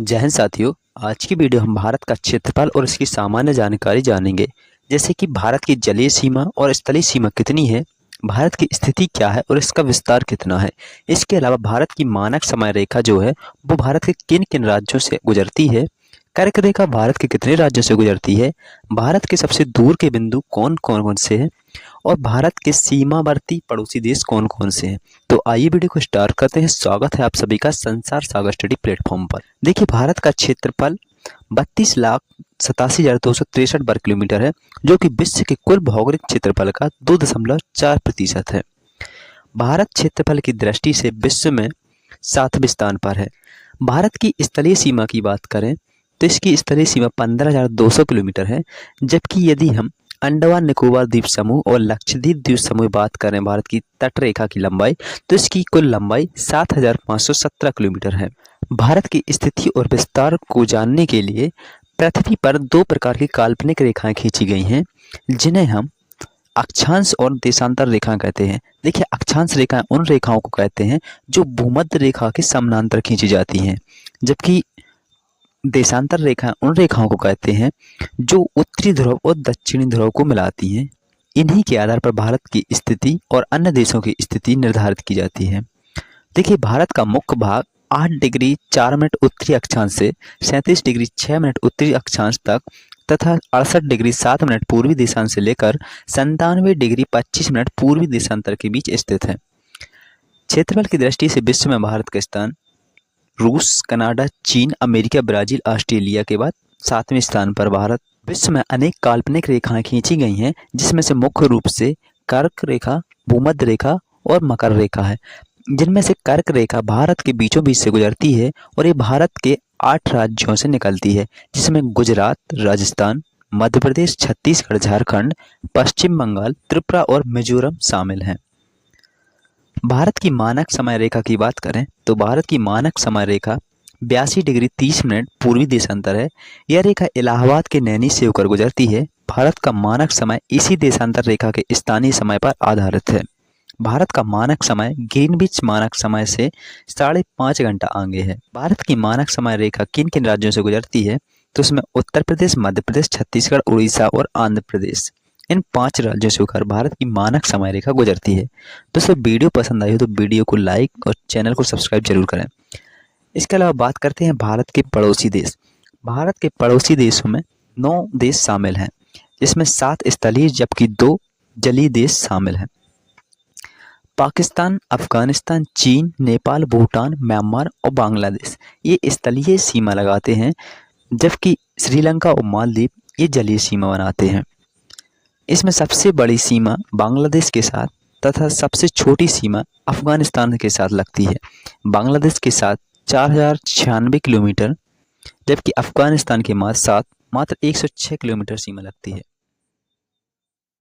जय हिंद साथियों। आज की वीडियो हम भारत का क्षेत्रफल और इसकी सामान्य जानकारी जानेंगे, जैसे कि भारत की जलीय सीमा और स्थलीय सीमा कितनी है, भारत की स्थिति क्या है और इसका विस्तार कितना है। इसके अलावा भारत की मानक समय रेखा जो है वो भारत के किन किन राज्यों से गुजरती है, कर्क रेखा भारत के कितने राज्यों से गुजरती है, भारत के सबसे दूर के बिंदु कौन कौन से हैं और भारत के सीमावर्ती पड़ोसी देश कौन कौन से हैं। तो आइए वीडियो को स्टार्ट करते हैं। स्वागत है आप सभी का संसार सागर स्टडी प्लेटफॉर्म पर। देखिए, भारत का क्षेत्रफल 32,87,263 वर्ग किलोमीटर है, जो कि विश्व के कुल भौगोलिक क्षेत्रफल का 2.4% है। भारत क्षेत्रफल की दृष्टि से विश्व में 7वें स्थान पर है। भारत की स्थलीय सीमा की बात करें तो इसकी स्थलीय सीमा 15,200 किलोमीटर है, जबकि यदि हम अंडमान निकोबार द्वीप समूह और लक्षद्वीप द्वीप समूह बात करें भारत की तट रेखा की लंबाई, तो इसकी कुल लंबाई 7,517 किलोमीटर है। भारत की स्थिति और विस्तार को जानने के लिए पृथ्वी पर दो प्रकार की काल्पनिक रेखाएं खींची गई हैं, जिन्हें हम अक्षांश और देशांतर रेखाएं कहते हैं। देखिए, अक्षांश रेखाएं उन रेखाओं को कहते हैं जो भूमध्य रेखा के समानांतर खींची जाती हैं, जबकि देशांतर रेखाएं उन रेखाओं को कहते हैं जो उत्तरी ध्रुव और दक्षिणी ध्रुव को मिलाती हैं। इन्हीं के आधार पर भारत की स्थिति और अन्य देशों की स्थिति निर्धारित की जाती है। देखिए, भारत का मुख्य भाग 8 डिग्री 4 मिनट उत्तरी अक्षांश से 37 डिग्री 6 मिनट उत्तरी अक्षांश तक तथा 68 डिग्री 7 मिनट पूर्वी देशांश से लेकर 97 डिग्री 25 मिनट पूर्वी देशांतर के बीच स्थित है। क्षेत्रफल की दृष्टि से विश्व में भारत का स्थान रूस, कनाडा, चीन, अमेरिका, ब्राजील, ऑस्ट्रेलिया के बाद 7वें स्थान पर भारत। विश्व में अनेक काल्पनिक रेखाएं खींची गई हैं, जिसमें से मुख्य रूप से कर्क रेखा, भूमध्य रेखा और मकर रेखा है। जिनमें से कर्क रेखा भारत के बीचों बीच से गुजरती है और ये भारत के 8 राज्यों से निकलती है, जिसमें गुजरात, राजस्थान, मध्य प्रदेश, छत्तीसगढ़, झारखंड, पश्चिम बंगाल, त्रिपुरा और मिजोरम शामिल हैं। भारत की मानक समय रेखा की बात करें तो भारत की मानक समय रेखा 82 डिग्री 30 मिनट पूर्वी देशांतर है। यह रेखा इलाहाबाद के नैनी से होकर गुजरती है। भारत का मानक समय इसी देशांतर रेखा के स्थानीय समय पर आधारित है। भारत का मानक समय ग्रीनविच मानक समय से 5.5 घंटा आगे है। भारत की मानक समय रेखा किन किन राज्यों से गुजरती है तो उसमें उत्तर प्रदेश, मध्य प्रदेश, छत्तीसगढ़, उड़ीसा और आंध्र प्रदेश, इन 5 राज्यों से होकर भारत की मानक समय रेखा गुजरती है। दोस्तों, वीडियो पसंद आई हो तो वीडियो को लाइक और चैनल को सब्सक्राइब जरूर करें। इसके अलावा बात करते हैं भारत के पड़ोसी देश। भारत के पड़ोसी देशों में 9 देश शामिल हैं, जिसमें 7 स्थलीय जबकि 2 जलीय देश शामिल हैं। पाकिस्तान, अफगानिस्तान, चीन, नेपाल, भूटान, म्यांमार और बांग्लादेश ये स्थलीय सीमा लगाते हैं, जबकि श्रीलंका और मालदीव ये जलीय सीमा बनाते हैं। इसमें सबसे बड़ी सीमा बांग्लादेश के साथ तथा सबसे छोटी सीमा अफगानिस्तान के साथ लगती है। बांग्लादेश के साथ 4,096 किलोमीटर, जबकि अफगानिस्तान के साथ मात्र 106 किलोमीटर सीमा लगती है।